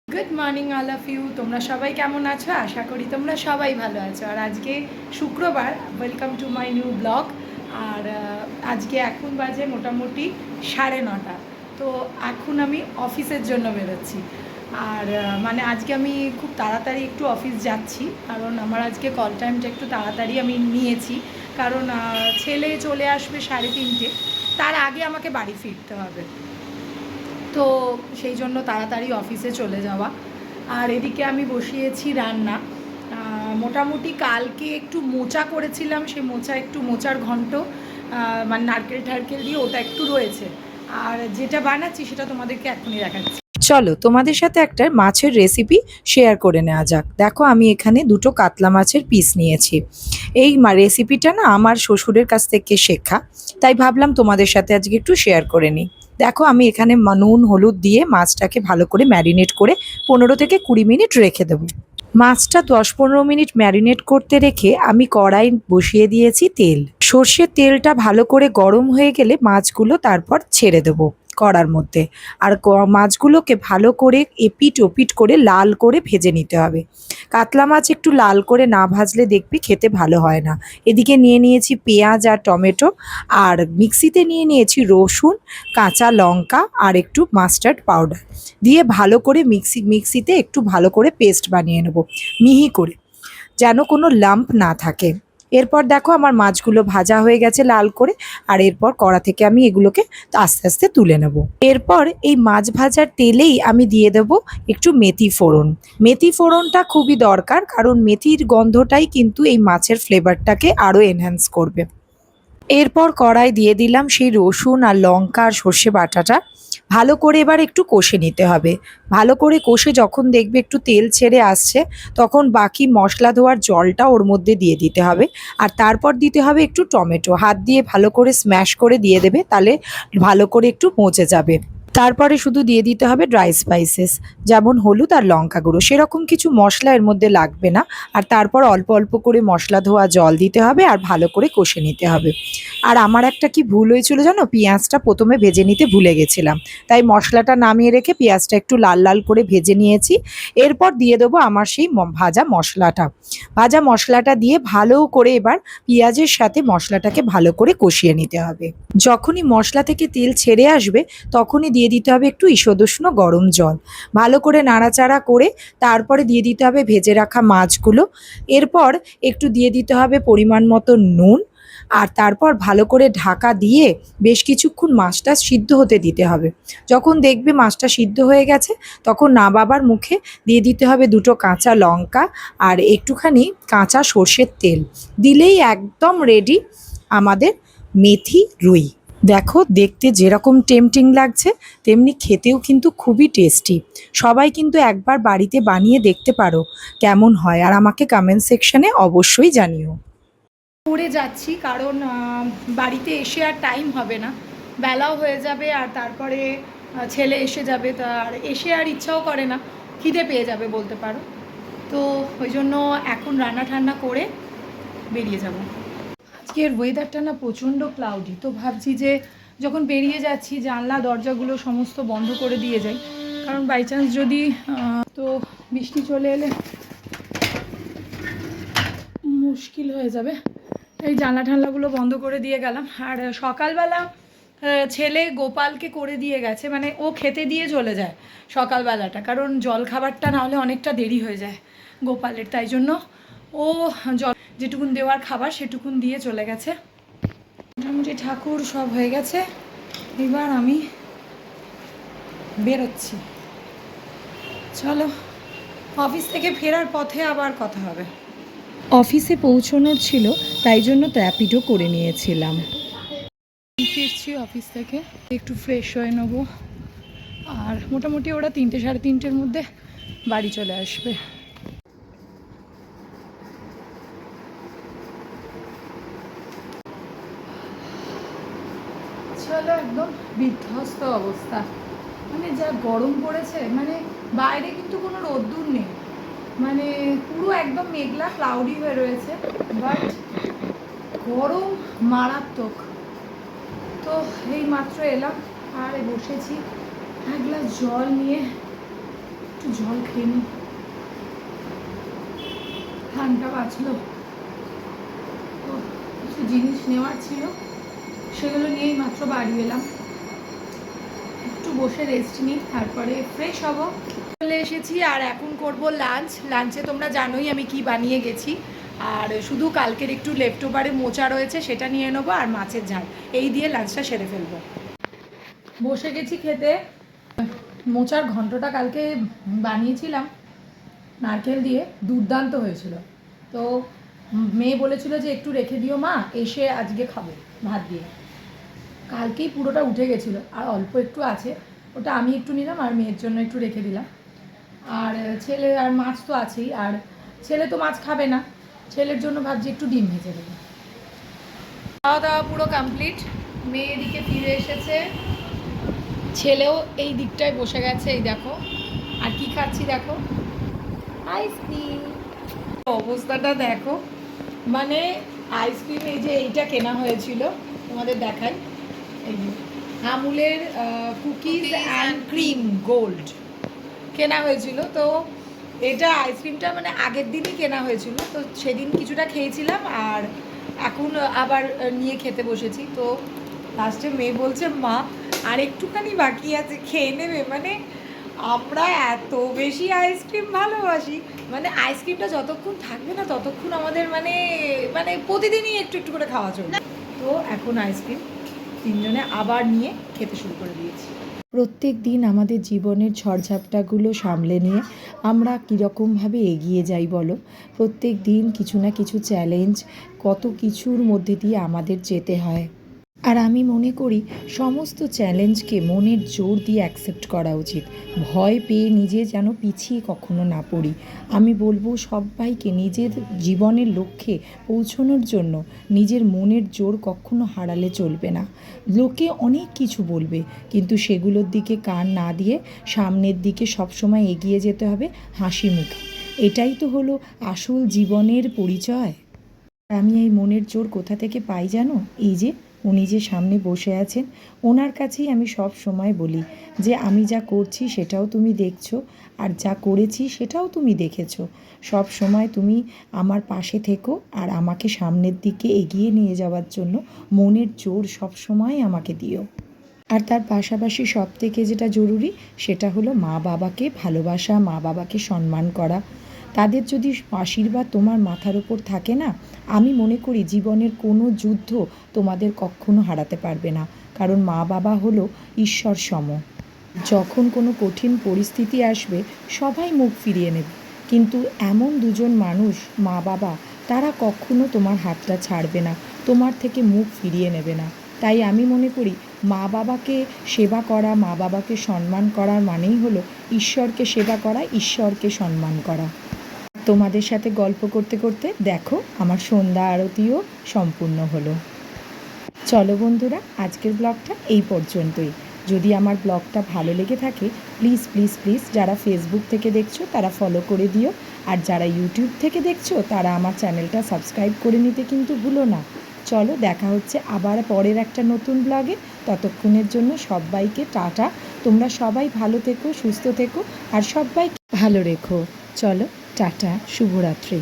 Good morning all of you. তোমরা সবাই কেমন আছো? আশা করি তোমরা সবাই ভালো আছো। আর আজকে শুক্রবার, welcome to my new blog. আর আজকে এখন বাজে মোটামুটি 9:30। তো এখন আমি অফিসের জন্য বেরোচ্ছি। আর মানে আজকে আমি খুব তাড়াতাড়ি একটু অফিস যাচ্ছি, কারণ আমার আজকে কল টাইমটা একটু তাড়াতাড়ি আমি নিয়েছি। কারণ ছেলে চলে আসবে 3:30, তার আগে আমাকে বাড়ি ফিরতে হবে। তো সেই জন্য তাড়াতাড়ি অফিসে চলে যাওয়া। আর এদিকে আমি বসিয়েছি রান্না। মোটামুটি কালকে একটু মোচা করেছিলাম, সেই মোচার ঘন্ট, মানে নারকেল টারকেল দিয়ে, ওটা একটু রয়েছে। আর যেটা বানাচ্ছি সেটা তোমাদেরকে এখনই দেখাচ্ছি। চলো তোমাদের সাথে একটা মাছের রেসিপি শেয়ার করে নেওয়া যাক। দেখো আমি এখানে দুটো কাতলা মাছের পিস নিয়েছি। এই রেসিপিটা না আমার শ্বশুরের কাছ থেকে শেখা, তাই ভাবলাম তোমাদের সাথে আজকে একটু শেয়ার করে নিই। দেখো আমি এখানে নুন হলুদ দিয়ে মাছটাকে ভালো করে ম্যারিনেট করে 15 থেকে 20 মিনিট রেখে দেবো। মাছটা 10-15 মিনিট ম্যারিনেট করতে রেখে আমি কড়াই বসিয়ে দিয়েছি তেল। সর্ষের তেলটা ভালো করে গরম হয়ে গেলে মাছগুলো তারপর ছেড়ে দেবো কড়ার মধ্যে। আর মাছগুলোকে ভালো করে এপিট ওপিট করে লাল করে ভেজে নিতে হবে। কাতলা মাছ একটু লাল করে না ভাজলে দেখবি খেতে ভালো হয় না। এদিকে নিয়ে নিয়েছি পেঁয়াজ আর টমেটো, আর মিক্সিতে নিয়ে নিয়েছি রসুন, কাঁচা লঙ্কা আর একটু মাস্টার্ড পাউডার দিয়ে ভালো করে মিক্সিতে একটু ভালো করে পেস্ট বানিয়ে নেব, মিহি করে, যেন কোনো লাম্প না থাকে। এরপর দেখো আমার মাছগুলো ভাজা হয়ে গেছে লাল করে। আর এরপর কড়া থেকে আমি এগুলোকে আস্তে আস্তে তুলে নেব। এরপর এই মাছ ভাজার তেলেই আমি দিয়ে দেব একটু মেথি ফোড়ন। মেথি ফোড়নটা খুবই দরকার, কারণ মেথির গন্ধটাই কিন্তু এই মাছের ফ্লেভারটাকে আরও এনহ্যান্স করবে। এরপর কড়াই দিয়ে দিলাম সেই রসুন আর লঙ্কা আর সর্ষে বাটাটা। ভালো করে এবার একটু কষে নিতে হবে। ভালো করে কষে যখন দেখবে একটু তেল ছেড়ে আসছে, তখন বাকি মশলা ধোয়ার জলটা ওর মধ্যে দিয়ে দিতে হবে। আর তারপর দিতে হবে একটু টমেটো, হাত দিয়ে ভালো করে স্ম্যাশ করে দিয়ে দেবে, তাহলে ভালো করে একটু পচে যাবে। তারপরে শুধু দিয়ে দিতে হবে ড্রাই স্পাইসেস, যেমন হলুদ আর লঙ্কা গুঁড়ো। সেরকম কিছু মশলা এর মধ্যে লাগবে না। আর তারপর অল্প অল্প করে মশলা ধোয়া জল দিতে হবে আর ভালো করে কষে নিতে হবে। আর আমার একটা কি ভুল হয়েছিল জানো, পেঁয়াজটা প্রথমে ভেজে নিতে ভুলে গেছিলাম, তাই মশলাটা নামিয়ে রেখে পেঁয়াজটা একটু লাল লাল করে ভেজে নিয়েছি। এরপর দিয়ে দেবো আমার সেই ভাজা মশলাটা দিয়ে ভালো করে এবার পেঁয়াজের সাথে মশলাটাকে ভালো করে কষিয়ে নিতে হবে। যখনই মশলা থেকে তেল ছেড়ে আসবে, তখনই দিয়ে দিতে হবে একটু ঈষদুষ্ণ গরম জল। ভালো করে নাড়াচাড়া করে তারপরে দিয়ে দিতে হবে ভেজে রাখা মাছগুলো। এরপর একটু দিয়ে দিতে হবে পরিমাণ মতো নুন। আর তারপর ভালো করে ঢাকা দিয়ে বেশ কিছুক্ষণ মাছটা সিদ্ধ হতে দিতে হবে। যখন দেখবে মাছটা সিদ্ধ হয়ে গেছে, তখন নামাবার মুখে দিয়ে দিতে হবে দুটো কাঁচা লঙ্কা আর একটুখানি কাঁচা সর্ষের তেল। দিলেই একদম রেডি আমাদের মেথি রুই। দেখো দেখতে যেরকম টেম্পটিং লাগছে, তেমনি খেতেও কিন্তু খুবই টেস্টি। সবাই কিন্তু একবার বাড়িতে বানিয়ে দেখতে পারো কেমন হয়, আর আমাকে কমেন্ট সেকশনে অবশ্যই জানিও। করে যাচ্ছি কারণ বাড়িতে এসে আর টাইম হবে না, বেলাও হয়ে যাবে। আর তারপরে ছেলে এসে যাবে, তার এসে আর ইচ্ছাও করে না, খিদে পেয়ে যাবে বলতে পারো। তো ওই জন্য এখন রান্না ঠান্না করে বেরিয়ে যাব। আজকের ওয়েদারটা না প্রচণ্ড ক্লাউডি, তো ভাবছি যে যখন বেরিয়ে যাচ্ছি জানলা দরজাগুলো সমস্ত বন্ধ করে দিয়ে যাই, কারণ বাই চান্স যদি তো বৃষ্টি চলে এলে মুশকিল হয়ে যাবে। এই জানলা ঠান্লাগুলো বন্ধ করে দিয়ে গেলাম। আর সকালবেলা ছেলে গোপালকে করে দিয়ে গেছে, মানে ও খেতে দিয়ে চলে যায় সকালবেলাটা, কারণ জল খাবারটা না হলে অনেকটা দেরি হয়ে যায় গোপালের, তাই জন্য ও জল যেটুকুন দেওয়ার খাবার সেটুকুন দিয়ে চলে গেছে। মোটামুটি ঠাকুর সব হয়ে গেছে, এবার আমি বেরোচ্ছি। চলো, অফিস থেকে ফেরার পথে আবার কথা হবে। অফিসে পৌঁছানোর ছিল, তাই জন্য র্যাপিডো করে নিয়েছিলাম। ফিরছি অফিস থেকে, একটু ফ্রেশ হয়ে নেবো। আর মোটামুটি ওরা 3-3:30-এর মধ্যে বাড়ি চলে আসবে। চলো, একদম বিধ্বস্ত অবস্থা, মানে যা গরম পড়েছে, মানে বাইরে কিন্তু কোনো রোদ্দুর নেই, মানে পুরো একদম মেঘলা ক্লাউডি হয়ে রয়েছে, বাট গরম মারাত্মক। তো এই মাত্র এলাম আর বসেছি, এক গ্লাস জল নিয়ে একটু জল খেয়ে নিই, ঠান্ডা বাঁচলো। তো কিছু জিনিস নেওয়ার ছিল, সেগুলো নিয়েই মাত্র বাড়ি এলাম। একটু বসে রেস্ট নিই, তারপরে ফ্রেশ হব। চলে এসেছি আর এখন করব লাঞ্চ। লাঞ্চে তোমরা জানোই আমি কি বানিয়ে গেছি, আর শুধু কালকের একটু লেফট ওভারে মোচা রয়েছে, সেটা নিয়ে নেবো, আর মাছের ঝাল, এই দিয়ে লাঞ্চটা সেরে ফেলবো। বসে গেছি খেতে। মোচার ঘন্টটা কালকে বানিয়েছিলাম নারকেল দিয়ে, দুর্দান্ত হয়েছিল। তো মেয়ে বলেছিল যে একটু রেখে দিও মা, এসে আজকে খাবো ভাত দিয়ে। কালকেই পুরোটা উঠে গেছিলো, আর অল্প একটু আছে, ওটা আমি একটু নিলাম আর মেয়ের জন্য একটু রেখে দিলাম। আর ছেলে, আর মাছ তো আছেই, আর ছেলে তো মাছ খাবে না, ছেলের জন্য ভাবছি একটু ডিম ভেজে দেবো। খাওয়া দাওয়া পুরো কমপ্লিট, মেয়ে এদিকে ফিরে এসেছে, ছেলেও এই দিকটায় বসে গেছে, এই দেখো। আর কি খাচ্ছি দেখো, আইসক্রিম। অবস্থাটা দেখো, মানে আইসক্রিম, এই যে এইটা কেনা হয়েছিল, তোমাদের দেখাই, এই যে আমুলের কুকিজ অ্যান্ড ক্রিম গোল্ড কেনা হয়েছিল। তো এটা আইসক্রিমটা মানে আগের দিনই কেনা হয়েছিল, তো সেদিন কিছুটা খেয়েছিলাম, আর এখন আবার নিয়ে খেতে বসেছি। তো লাস্টে মেয়ে বলছে মা আর একটুখানি বাকি আছে, খেয়ে নেবে। মানে আমরা এত বেশি আইসক্রিম ভালোবাসি, মানে আইসক্রিমটা যতক্ষণ থাকবে না ততক্ষণ আমাদের মানে মানে প্রতিদিনই একটু একটু করে খাওয়া চলবে। তো এখন আইসক্রিম তিনজনে আবার নিয়ে খেতে শুরু করে দিয়েছি। প্রত্যেক দিন আমাদের জীবনের ঝড়ঝাপটাগুলো সামলে নিয়ে আমরা কীরকমভাবে এগিয়ে যাই বলো। প্রত্যেক দিন কিছু না কিছু চ্যালেঞ্জ, কত কিছুর মধ্যে দিয়ে আমাদের যেতে হয়। আর আমি মনে করি সমস্ত চ্যালেঞ্জকে মনের জোর দিয়ে অ্যাকসেপ্ট করা উচিত, ভয় পেয়ে নিজে যেন পিছিয়ে কখনো না পড়ি। আমি বলবো সবাইকে নিজের জীবনের লক্ষ্যে পৌঁছানোর জন্য নিজের মনের জোর কখনো হারালে চলবে না। লোকে অনেক কিছু বলবে, কিন্তু সেগুলোর দিকে কান না দিয়ে সামনের দিকে সবসময় এগিয়ে যেতে হবে হাসি মুখে। এটাই তো হলো আসল জীবনের পরিচয়। আমি এই মনের জোর কোথা থেকে পাই জানো? এই যে উনি যে সামনে বসে আছেন, ওনার কাছেই আমি সব সময় বলি যে আমি যা করছি সেটাও তুমি দেখছো, আর যা করেছি সেটাও তুমি দেখেছো। সব সময় তুমি আমার পাশে থেকো, আর আমাকে সামনের দিকে এগিয়ে নিয়ে যাওয়ার জন্য মনের জোর সব সময় আমাকে দিও। আর তার পাশাপাশি সব থেকে যেটা জরুরি সেটা হলো মা বাবাকে ভালোবাসা, মা বাবাকে সম্মান করা। তাদের যদি আশীর্বাদ তোমার মাথার ওপর থাকে না, আমি মনে করি জীবনের কোনো যুদ্ধ তোমাদের কখনো হারাতে পারবে না, কারণ মা বাবা হলো ঈশ্বর সম। যখন কোনো কঠিন পরিস্থিতি আসবে সবাই মুখ ফিরিয়ে নেবে, কিন্তু এমন দুজন মানুষ মা বাবা, তারা কখনো তোমার হাতটা ছাড়বে না, তোমার থেকে মুখ ফিরিয়ে নেবে না। তাই আমি মনে করি মা বাবাকে সেবা করা, মা বাবাকে সম্মান করার মানেই হলো ঈশ্বরকে সেবা করা, ঈশ্বরকে সম্মান করা। তোমাদের সাথে গল্প করতে করতে দেখো আমার সন্ধ্যা আরতিও সম্পূর্ণ হলো। চলো বন্ধুরা, আজকের ব্লগটা এই পর্যন্তই। যদি আমার ব্লগটা ভালো লেগে থাকে প্লিজ প্লিজ প্লিজ যারা ফেসবুক থেকে দেখছো তারা ফলো করে দিও, আর যারা ইউটিউব থেকে দেখছো তারা আমার চ্যানেলটা সাবস্ক্রাইব করে নিতে কিন্তু ভুলো না। চলো দেখা হচ্ছে আবার পরের একটা নতুন ব্লগে। ততক্ষণের জন্য সবাইকে টাটা। তোমরা সবাই ভালো থেকো, সুস্থ থেকো, আর সবাই ভালো রেখো। চলো টাটা, শুভরাত্রি।